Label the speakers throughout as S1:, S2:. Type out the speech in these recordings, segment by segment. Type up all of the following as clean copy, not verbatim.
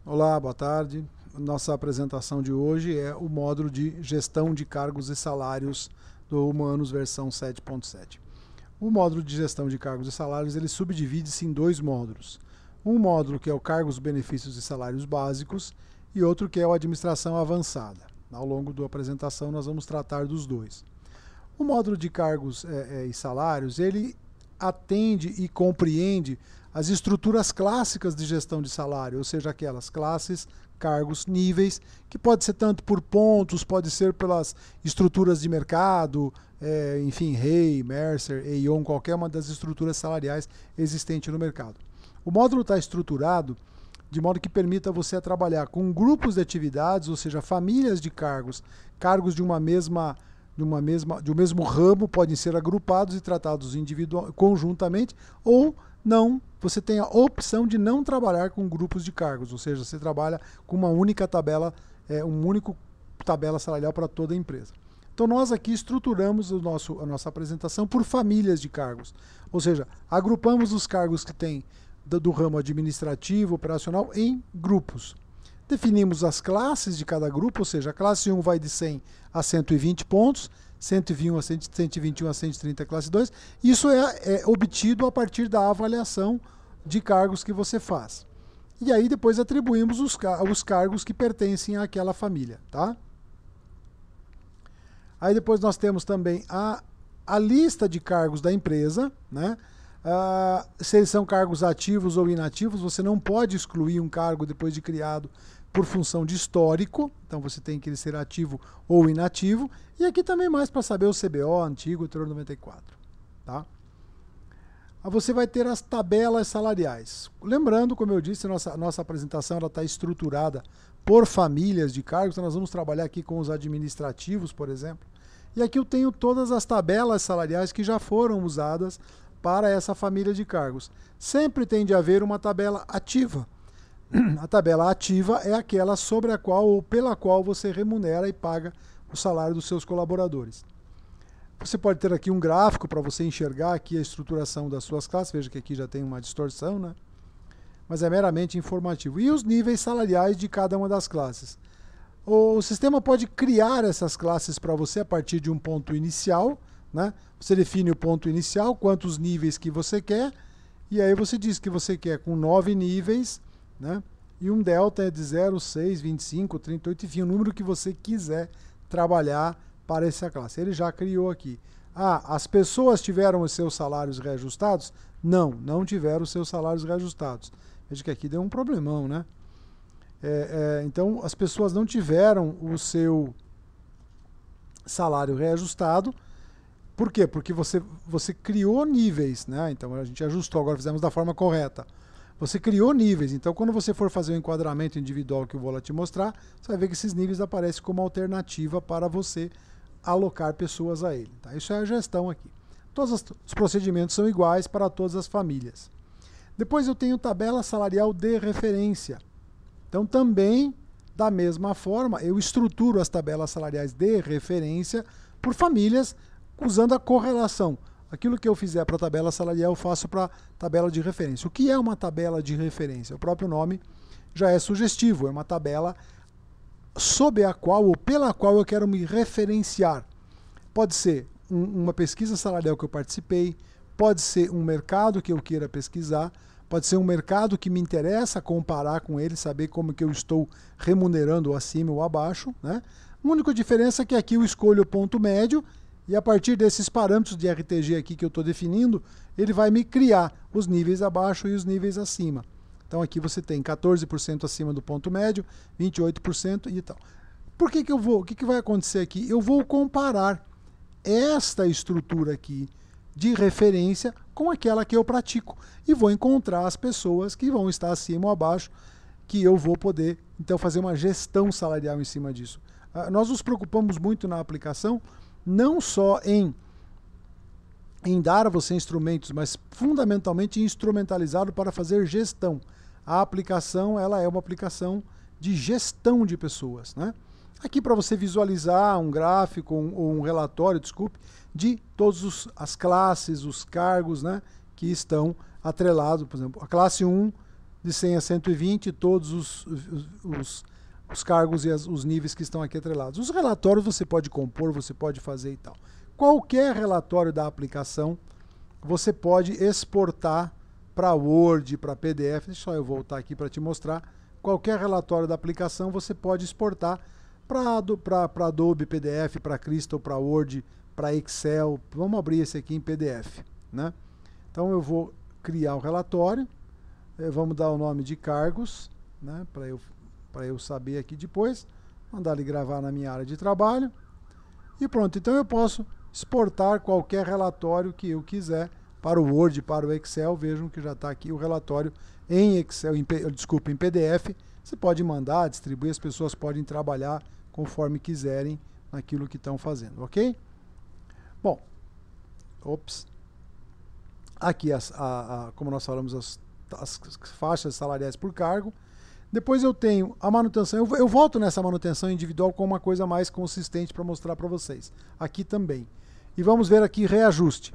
S1: Olá, boa tarde. Nossa apresentação de hoje é o módulo de gestão de cargos e salários do Humanos versão 7.7. O módulo de gestão de cargos e salários ele subdivide-se em dois módulos. Um módulo que é o cargos, benefícios e salários básicos e outro que é o administração avançada. Ao longo da apresentação nós vamos tratar dos dois. O módulo de cargos e salários ele atende e compreende as estruturas clássicas de gestão de salário, ou seja, aquelas classes, cargos, níveis, que pode ser tanto por pontos, pode ser pelas estruturas de mercado, enfim, Rei, Mercer, Aon, qualquer uma das estruturas salariais existentes no mercado. O módulo está estruturado de modo que permita você trabalhar com grupos de atividades, ou seja, famílias de cargos, cargos de um mesmo ramo podem ser agrupados e tratados conjuntamente, ou não, você tem a opção de não trabalhar com grupos de cargos, ou seja, você trabalha com uma única tabela, um único tabela salarial para toda a empresa. Então nós aqui estruturamos a nossa apresentação por famílias de cargos, ou seja, agrupamos os cargos que tem do ramo administrativo, operacional, em grupos. Definimos as classes de cada grupo, ou seja, a classe 1 vai de 100 a 120 pontos, 121 a 121 a 130 classe 2. Isso é obtido a partir da avaliação de cargos que você faz. E aí depois atribuímos os cargos que pertencem àquela família, tá? Aí depois nós temos também a lista de cargos da empresa, né? Se eles são cargos ativos ou inativos, você não pode excluir um cargo depois de criado por função de histórico, então você tem que ele ser ativo ou inativo, e aqui também mais para saber o CBO antigo, anterior 94. Tá? Você vai ter as tabelas salariais. Lembrando, como eu disse, nossa apresentação está estruturada por famílias de cargos, então nós vamos trabalhar aqui com os administrativos, por exemplo, e aqui eu tenho todas as tabelas salariais que já foram usadas para essa família de cargos. Sempre tem de haver uma tabela ativa. A tabela ativa é aquela sobre a qual ou pela qual você remunera e paga o salário dos seus colaboradores. Você pode ter aqui um gráfico para você enxergar aqui a estruturação das suas classes. Veja que aqui já tem uma distorção, né? Mas é meramente informativo. E os níveis salariais de cada uma das classes. O sistema pode criar essas classes para você a partir de um ponto inicial, né? Você define o ponto inicial, quantos níveis que você quer, e aí você diz que você quer com 9 níveis, né? E um delta é de 0, 6, 25, 38, enfim, o número que você quiser trabalhar para essa classe. Ele já criou aqui. As pessoas tiveram os seus salários reajustados? Não, não tiveram os seus salários reajustados. Veja que aqui deu um problemão, né? Então, as pessoas não tiveram o seu salário reajustado. Por quê? Porque você criou níveis, né? Então a gente ajustou, agora fizemos da forma correta. Você criou níveis, então quando você for fazer o enquadramento individual que eu vou lá te mostrar, você vai ver que esses níveis aparecem como alternativa para você alocar pessoas a ele. Tá? Isso é a gestão aqui. Todos os procedimentos são iguais para todas as famílias. Depois eu tenho tabela salarial de referência. Então também, da mesma forma, eu estruturo as tabelas salariais de referência por famílias, usando a correlação. Aquilo que eu fizer para a tabela salarial, eu faço para a tabela de referência. O que é uma tabela de referência? O próprio nome já é sugestivo, é uma tabela sob a qual ou pela qual eu quero me referenciar. Pode ser uma pesquisa salarial que eu participei, pode ser um mercado que eu queira pesquisar, pode ser um mercado que me interessa comparar com ele, saber como que eu estou remunerando acima ou abaixo, né? A única diferença é que aqui eu escolho o ponto médio, e a partir desses parâmetros de RTG aqui que eu estou definindo, ele vai me criar os níveis abaixo e os níveis acima. Então aqui você tem 14% acima do ponto médio, 28% e tal. Por que que eu vou? O que que vai acontecer aqui? Eu vou comparar esta estrutura aqui de referência com aquela que eu pratico e vou encontrar as pessoas que vão estar acima ou abaixo, que eu vou poder então fazer uma gestão salarial em cima disso. Nós nos preocupamos muito na aplicação não só em dar a você instrumentos, mas fundamentalmente instrumentalizado para fazer gestão. A aplicação ela é uma aplicação de gestão de pessoas, né? Aqui para você visualizar um gráfico ou um relatório, desculpe, de todas as classes, os cargos, né, que estão atrelados. Por exemplo, a classe 1 de 100 a 120, todos os cargos e os níveis que estão aqui atrelados. Os relatórios você pode compor, você pode fazer e tal. Qualquer relatório da aplicação você pode exportar para Word, para PDF. Deixa só eu voltar aqui para te mostrar. Qualquer relatório da aplicação você pode exportar para Adobe PDF, para Crystal, para Word, para Excel. Vamos abrir esse aqui em PDF, né? Então eu vou criar o relatório, vamos dar o nome de cargos, né, para eu saber aqui depois, mandar ele gravar na minha área de trabalho, e pronto. Então eu posso exportar qualquer relatório que eu quiser para o Word, para o Excel. Vejam que já está aqui o relatório em Excel, em PDF. Você pode mandar, distribuir, as pessoas podem trabalhar conforme quiserem naquilo que estão fazendo, ok? Bom, aqui, como nós falamos, as faixas salariais por cargo. Depois eu tenho a manutenção. Eu volto nessa manutenção individual com uma coisa mais consistente para mostrar para vocês. Aqui também. E vamos ver aqui reajuste.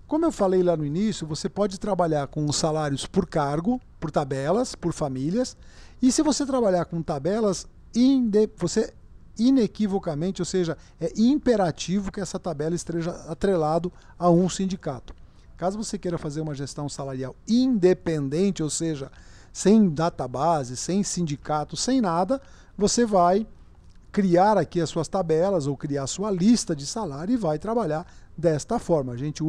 S1: Como eu falei lá no início, você pode trabalhar com os salários por cargo, por tabelas, por famílias. E se você trabalhar com tabelas, você inequivocamente, ou seja, é imperativo que essa tabela esteja atrelado a um sindicato. Caso você queira fazer uma gestão salarial independente, ou seja, sem database, sem sindicato, sem nada, você vai criar aqui as suas tabelas ou criar a sua lista de salário e vai trabalhar desta forma. A gente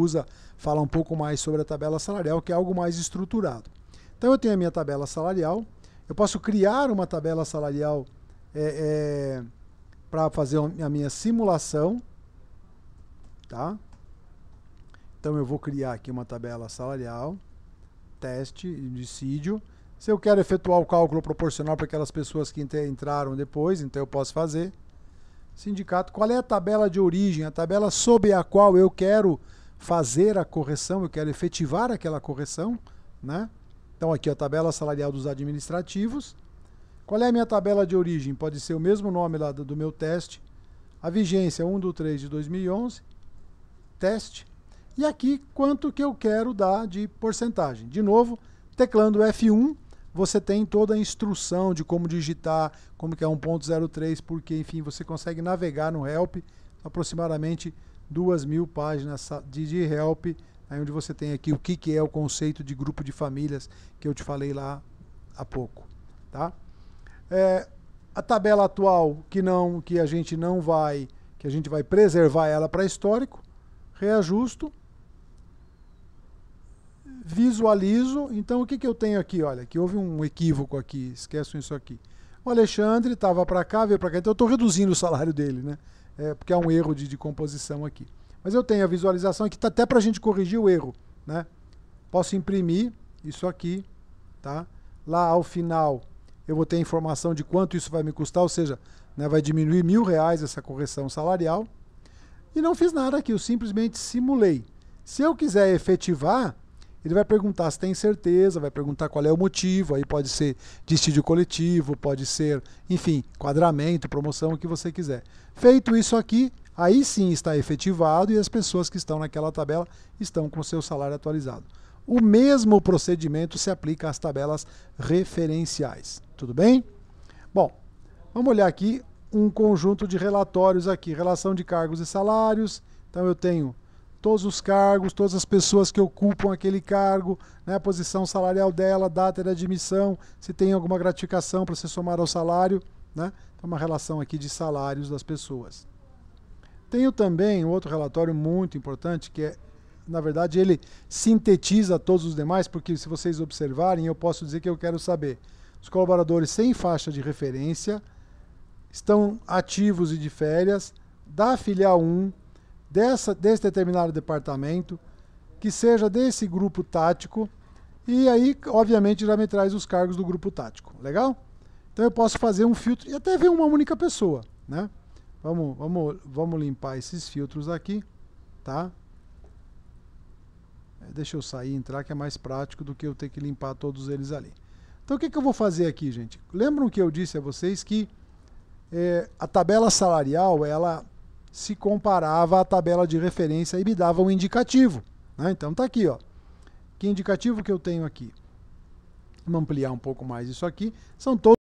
S1: fala um pouco mais sobre a tabela salarial, que é algo mais estruturado. Então eu tenho a minha tabela salarial, eu posso criar uma tabela salarial para fazer a minha simulação, tá? Então eu vou criar aqui uma tabela salarial, teste, dissídio. Se eu quero efetuar o cálculo proporcional para aquelas pessoas que entraram depois, então eu posso fazer. Sindicato, qual é a tabela de origem? A tabela sob a qual eu quero fazer a correção, eu quero efetivar aquela correção, né? Então aqui a tabela salarial dos administrativos. Qual é a minha tabela de origem? Pode ser o mesmo nome lá do meu teste. A vigência 1/3 de 2011. Teste. E aqui, quanto que eu quero dar de porcentagem. De novo, teclando F1, você tem toda a instrução de como digitar, como que é 1.03, porque, enfim, você consegue navegar no Help, aproximadamente 2.000 páginas de Help, aí onde você tem aqui o que é o conceito de grupo de famílias, que eu te falei lá há pouco. Tá? A tabela atual, que a gente vai preservar ela para histórico, reajusto, visualizo. Então o que eu tenho aqui? Olha, que houve um equívoco aqui, esqueçam isso aqui. O Alexandre estava para cá, veio para cá, então eu estou reduzindo o salário dele, né? Porque há um erro de composição aqui. Mas eu tenho a visualização aqui, tá até para a gente corrigir o erro, né? Posso imprimir isso aqui, tá? Lá ao final eu vou ter a informação de quanto isso vai me custar, ou seja, né, vai diminuir R$1.000 essa correção salarial. E não fiz nada aqui, eu simplesmente simulei. Se eu quiser efetivar, ele vai perguntar se tem certeza, vai perguntar qual é o motivo, aí pode ser dissídio coletivo, pode ser, enfim, quadramento, promoção, o que você quiser. Feito isso aqui, aí sim está efetivado e as pessoas que estão naquela tabela estão com o seu salário atualizado. O mesmo procedimento se aplica às tabelas referenciais. Tudo bem? Bom, vamos olhar aqui um conjunto de relatórios aqui, relação de cargos e salários. Então eu tenho todos os cargos, todas as pessoas que ocupam aquele cargo, né, a posição salarial dela, data de admissão, se tem alguma gratificação para se somar ao salário, né? Então uma relação aqui de salários das pessoas. Tenho também um outro relatório muito importante, que na verdade, ele sintetiza todos os demais, porque se vocês observarem, eu posso dizer que eu quero saber os colaboradores sem faixa de referência, estão ativos e de férias, da filial 1, desse determinado departamento, que seja desse grupo tático, e aí, obviamente, já me traz os cargos do grupo tático. Legal? Então eu posso fazer um filtro e até ver uma única pessoa, né? Vamos limpar esses filtros aqui, tá? Deixa eu sair e entrar, que é mais prático do que eu ter que limpar todos eles ali. Então o que eu vou fazer aqui, gente? Lembram que eu disse a vocês que a tabela salarial, ela se comparava à tabela de referência e me dava um indicativo, né? Então tá aqui, ó. Que indicativo que eu tenho aqui? ampliar um pouco mais isso aqui, são todos